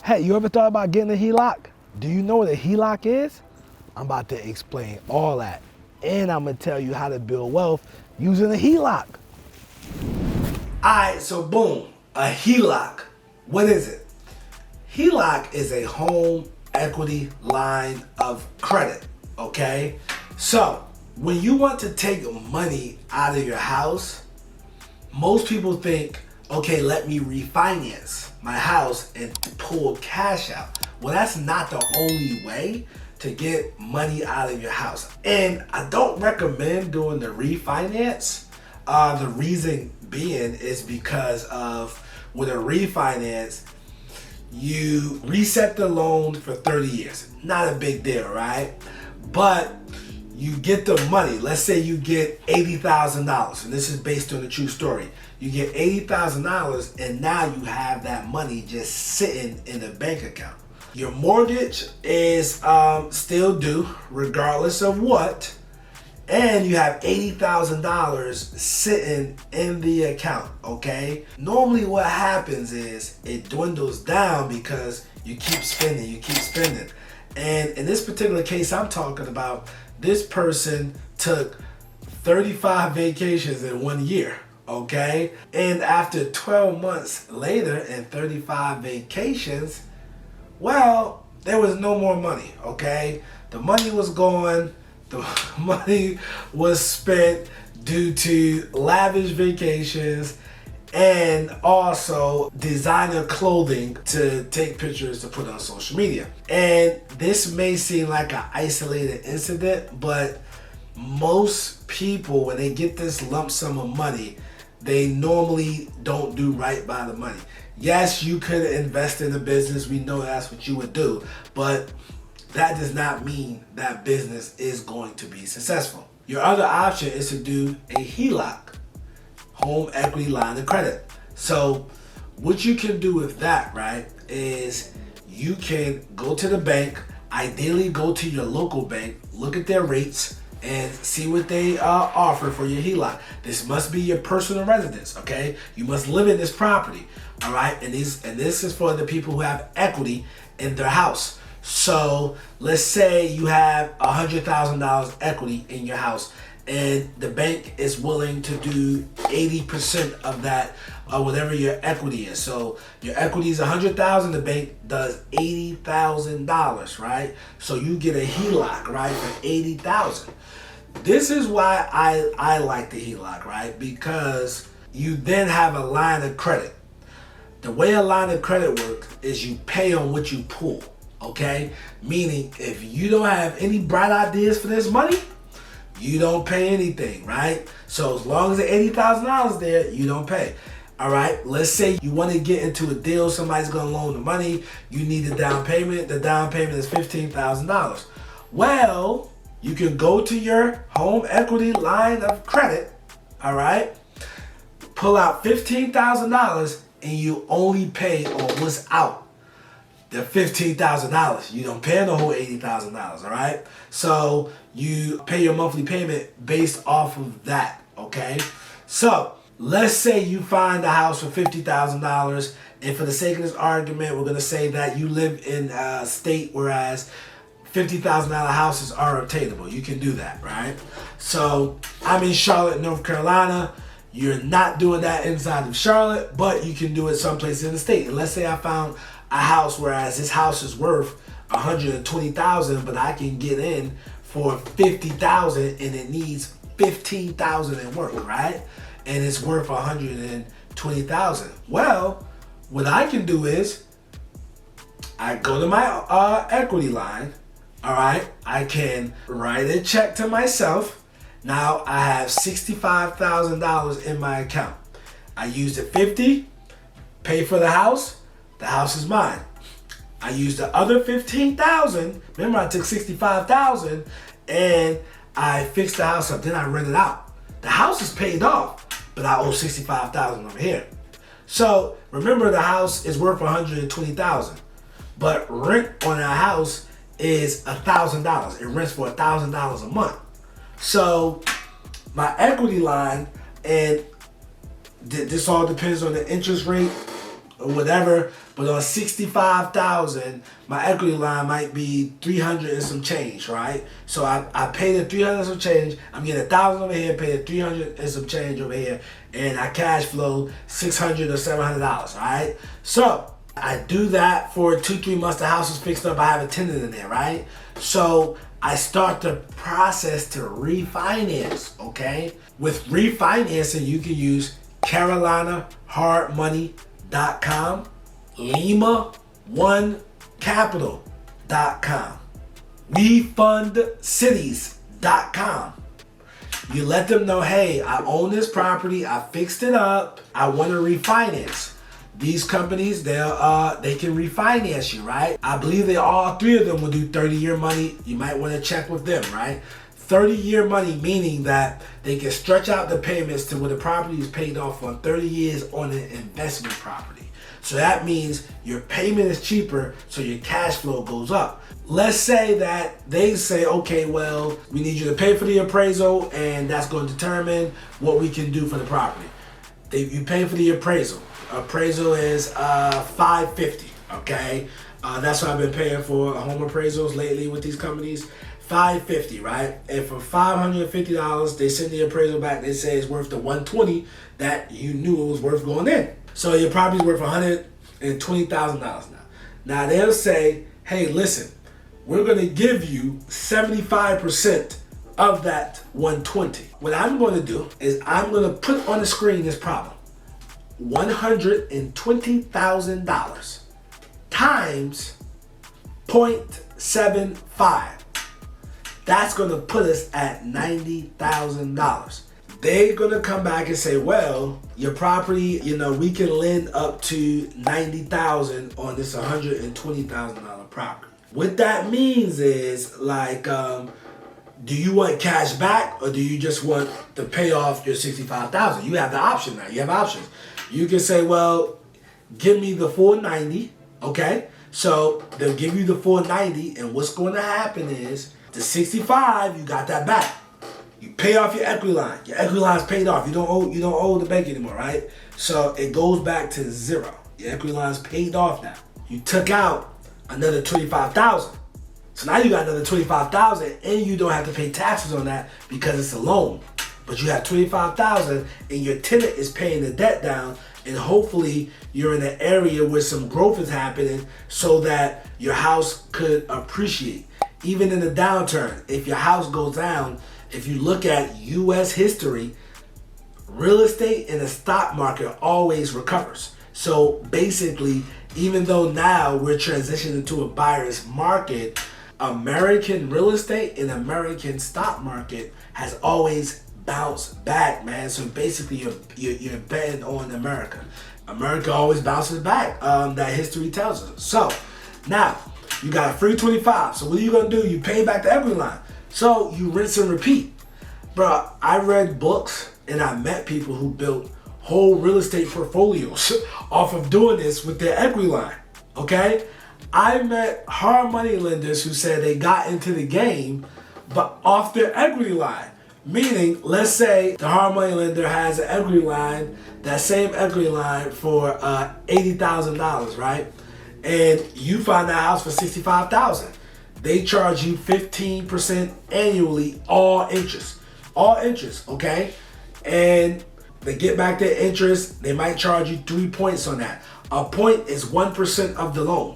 Hey, you ever thought about getting a HELOC? Do you know what a HELOC is? I'm about to explain all that. And I'm gonna tell you how to build wealth using a HELOC. Alright, so boom, a HELOC. What is it? HELOC is a home equity line of credit, okay? So, when you want to take money out of your house, most people think, okay, let me refinance my house and pull cash out. Well, that's not the only way to get money out of your house. And I don't recommend doing the refinance. The reason being is because of with a refinance, you reset the loan for 30 years. Not a big deal, right? But you get the money. Let's say you get $80,000, and this is based on a true story. You get $80,000, and now you have that money just sitting in a bank account. Your mortgage is still due, regardless of what, and you have $80,000 sitting in the account, okay? Normally what happens is it dwindles down because you keep spending. And in this particular case I'm talking about, this person took 35 vacations in 1 year, okay? And after 12 months later and 35 vacations, well, there was no more money, okay? The money was gone. The money was spent due to lavish vacations and also designer clothing to take pictures to put on social media. And this may seem like an isolated incident, but most people, when they get this lump sum of money, they normally don't do right by the money. Yes, you could invest in a business. We know that's what you would do, but that does not mean that business is going to be successful. Your other option is to do a HELOC, home equity line of credit. So what you can do with that, right, is you can go to the bank, ideally go to your local bank, look at their rates, and see what they offer for your HELOC. This must be your personal residence, okay? You must live in this property, all right? And this is for the people who have equity in their house. So let's say you have $100,000 equity in your house, and the bank is willing to do 80% of that, whatever your equity is. So your equity is $100,000, the bank does $80,000, right? So you get a HELOC, right, for $80,000. This is why I like the HELOC, right? Because you then have a line of credit. The way a line of credit works is you pay on what you pull, okay? Meaning if you don't have any bright ideas for this money, you don't pay anything, right? So as long as the $80,000 there, you don't pay. All right, let's say you want to get into a deal, somebody's going to loan the money, you need a down payment. The down payment is $15,000. Well, you can go to your home equity line of credit, all right, pull out $15,000, and you only pay on what's out. The $15,000. You don't pay the whole $80,000, all right? So you pay your monthly payment based off of that, okay? So let's say you find a house for $50,000, and for the sake of this argument, we're gonna say that you live in a state whereas $50,000 houses are obtainable. You can do that, right? So I'm in Charlotte, North Carolina. You're not doing that inside of Charlotte, but you can do it someplace in the state. And let's say I found a house whereas this house is worth $120,000, but I can get in for $50,000 and it needs $15,000 in work, right? And it's worth $120,000. Well, what I can do is I go to my equity line, all right? I can write a check to myself. Now I have $65,000 in my account. I used the $50,000, pay for the house is mine. I used the other $15,000, remember I took $65,000 and I fixed the house up, then I rent it out. The house is paid off, but I owe $65,000 over here. So remember the house is worth $120,000, but rent on a house is $1,000. It rents for $1,000 a month. So my equity line, and this all depends on the interest rate or whatever, but on 65,000, my equity line might be 300 and some change, right? So I pay the 300 and some change. I'm getting 1,000 over here, pay the 300 and some change over here, and I cash flow $600 or $700, right? So I do that for 2-3 months. The house is fixed up. I have a tenant in there, right? So I start the process to refinance, okay? With refinancing, you can use CarolinaHardMoney.com, Lima1Capital.com, RefundCities.com. You let them know, hey, I own this property, I fixed it up, I want to refinance. These companies, they can refinance you, right? I believe all 3 of them will do 30-year money. You might want to check with them, right? 30-year money, meaning that they can stretch out the payments to where the property is paid off on 30 years on an investment property. So that means your payment is cheaper, so your cash flow goes up. Let's say that they say, okay, well, we need you to pay for the appraisal, and that's going to determine what we can do for the property. You pay for the appraisal. Appraisal is $550, okay? That's what I've been paying for home appraisals lately with these companies. $550, right? And for $550, they send the appraisal back. They say it's worth the $120 that you knew it was worth going in. So your property's worth $120,000 now. Now they'll say, hey, listen, we're gonna give you 75% of that $120. What I'm gonna do is I'm gonna put on the screen this problem. $120,000 times 0.75. That's going to put us at $90,000. They're going to come back and say, well, your property, we can lend up to $90,000 on this $120,000 property. What that means is like, do you want cash back or do you just want to pay off your $65,000? You have the option now. You have options. You can say, well, give me the $490, okay? So they'll give you the $490, and what's going to happen is the $65, you got that back. You pay off your equity line. Your equity line's paid off. You don't owe the bank anymore, right? So it goes back to zero. Your equity line's paid off now. You took out another $25,000. So now you got another $25,000, and you don't have to pay taxes on that because it's a loan. But you have $25,000 and your tenant is paying the debt down, and hopefully you're in an area where some growth is happening so that your house could appreciate. Even in a downturn, if your house goes down, if you look at US history, real estate and the stock market always recovers. So basically, even though now we're transitioning to a buyer's market, American real estate and American stock market has always bounce back, man. So basically you're betting on America. America always bounces back. That history tells us. So now you got a free 25. So what are you gonna do? You pay back the equity line. So you rinse and repeat. Bro, I read books and I met people who built whole real estate portfolios off of doing this with their equity line. Okay? I met hard money lenders who said they got into the game but off their equity line. Meaning, let's say the hard money lender has an equity line, that same equity line for $80,000, right? And you find that house for $65,000. They charge you 15% annually, all interest, okay? And they get back their interest. They might charge you 3 points on that. A point is 1% of the loan.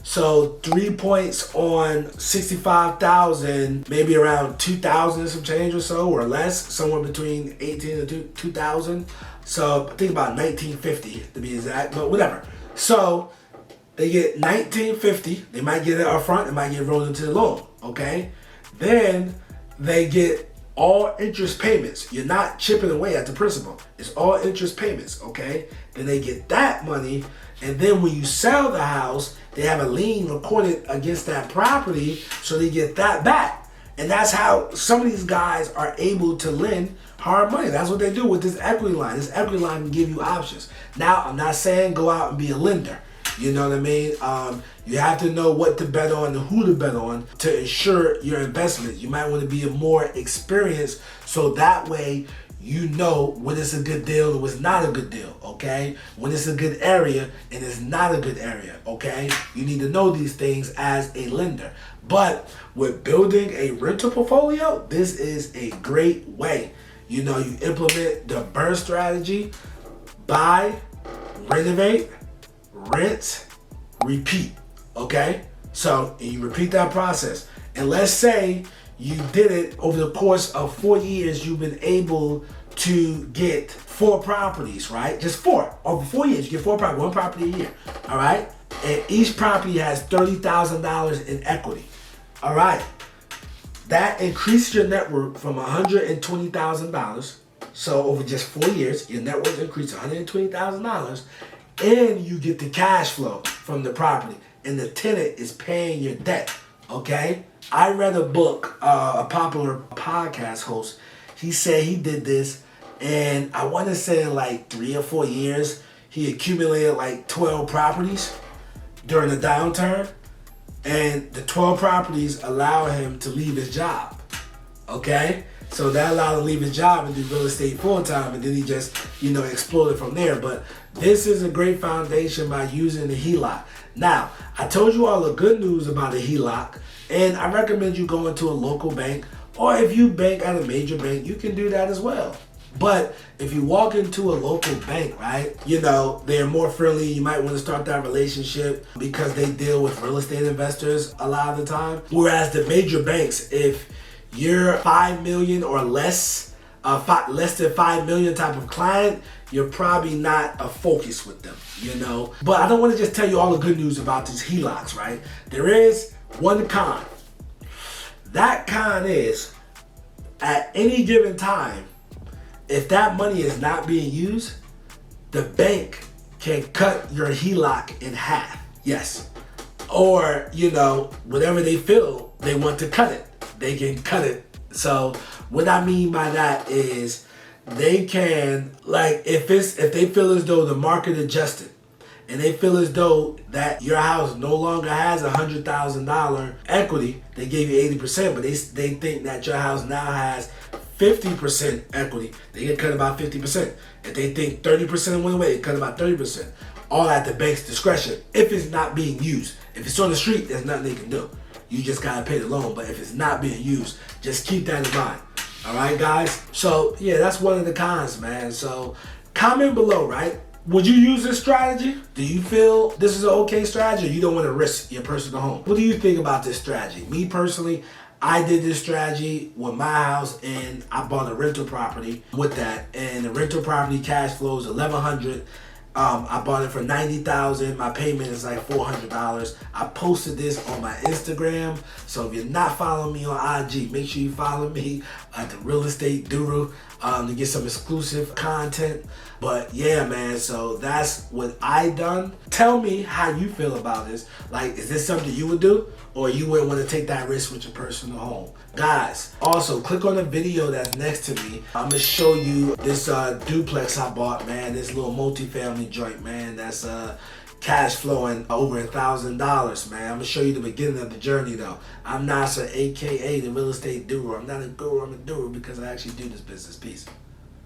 So 3 points on 65,000, maybe around 2,000 and some change or so, or less, somewhere between 18 and 2,000. So think about 1950 to be exact, but whatever. So they get 1950. They might get it up front. It might get rolled into the loan. Okay. Then they get all interest payments. You're not chipping away at the principal. It's all interest payments. Okay. Then they get that money. And then when you sell the house, they have a lien recorded against that property, so they get that back. And that's how some of these guys are able to lend hard money. That's what they do with this equity line. This equity line can give you options. Now, I'm not saying go out and be a lender. You know what I mean? You have to know what to bet on and who to bet on to ensure your investment. You might want to be a more experienced, so that way you know when it's a good deal and when it's not a good deal, okay? When it's a good area and it's not a good area, okay? You need to know these things as a lender. But with building a rental portfolio, this is a great way. You know, you implement the BRRRR strategy: buy, renovate, rent, repeat, okay? So, and you repeat that process. And let's say you did it over the course of 4 years, you've been able to get 4 properties, right? Just 4. Over 4 years, you get 4 properties, 1 property a year, all right? And each property has $30,000 in equity, all right? That increases your net worth from $120,000. So over just 4 years, your net worth increased $120,000, and you get the cash flow from the property, and the tenant is paying your debt, okay? I read a book, a popular podcast host, he said he did this, and I want to say in like 3 or 4 years, he accumulated like 12 properties during the downturn, and the 12 properties allow him to leave his job, okay? So that allowed him to leave his job and do real estate full time, and then he just, you know, exploded from there. But this is a great foundation by using the HELOC. Now, I told you all the good news about a HELOC, and I recommend you going to a local bank, or if you bank at a major bank, you can do that as well. But if you walk into a local bank, right, you know, they're more friendly. You might want to start that relationship because they deal with real estate investors a lot of the time. Whereas the major banks, if you're 5 million or less, less than 5 million type of client, you're probably not a focus with them, you know. But I don't want to just tell you all the good news about these HELOCs, right? There is one con. That con is, at any given time, if that money is not being used, the bank can cut your HELOC in half. Yes. Or, you know, whatever they feel they want to cut it, they can cut it. So what I mean by that is they can, like, if they feel as though the market adjusted and they feel as though that your house no longer has $100,000 equity, they gave you 80%, but they think that your house now has 50% equity, they get cut about 50%. If they think 30% went away, they cut about 30%. All at the bank's discretion if it's not being used. If it's on the street, there's nothing they can do. You just gotta pay the loan. But if it's not being used, just keep that in mind. All right, guys? So, yeah, that's one of the cons, man. So, comment below, right? Would you use this strategy? Do you feel this is an okay strategy, or you don't want to risk your personal home? What do you think about this strategy? Me personally, I did this strategy with my house, and I bought a rental property with that, and the rental property cash flows $1,100. I bought it for $90,000. My payment is like $400. I posted this on my Instagram, so if you're not following me on IG, make sure you follow me at the Realestate Doru to get some exclusive content. But yeah, man, so that's what I done. Tell me how you feel about this. Like, is this something you would do, or you wouldn't want to take that risk with your personal home? Guys, also click on the video that's next to me. I'm gonna show you this duplex I bought, man. This little multi-family joint, man. That's cash flowing over $1,000, man. I'm gonna show you the beginning of the journey, though. I'm Nasser, aka the Real Estate Doer. I'm not a guru, I'm a doer because I actually do this business. Peace.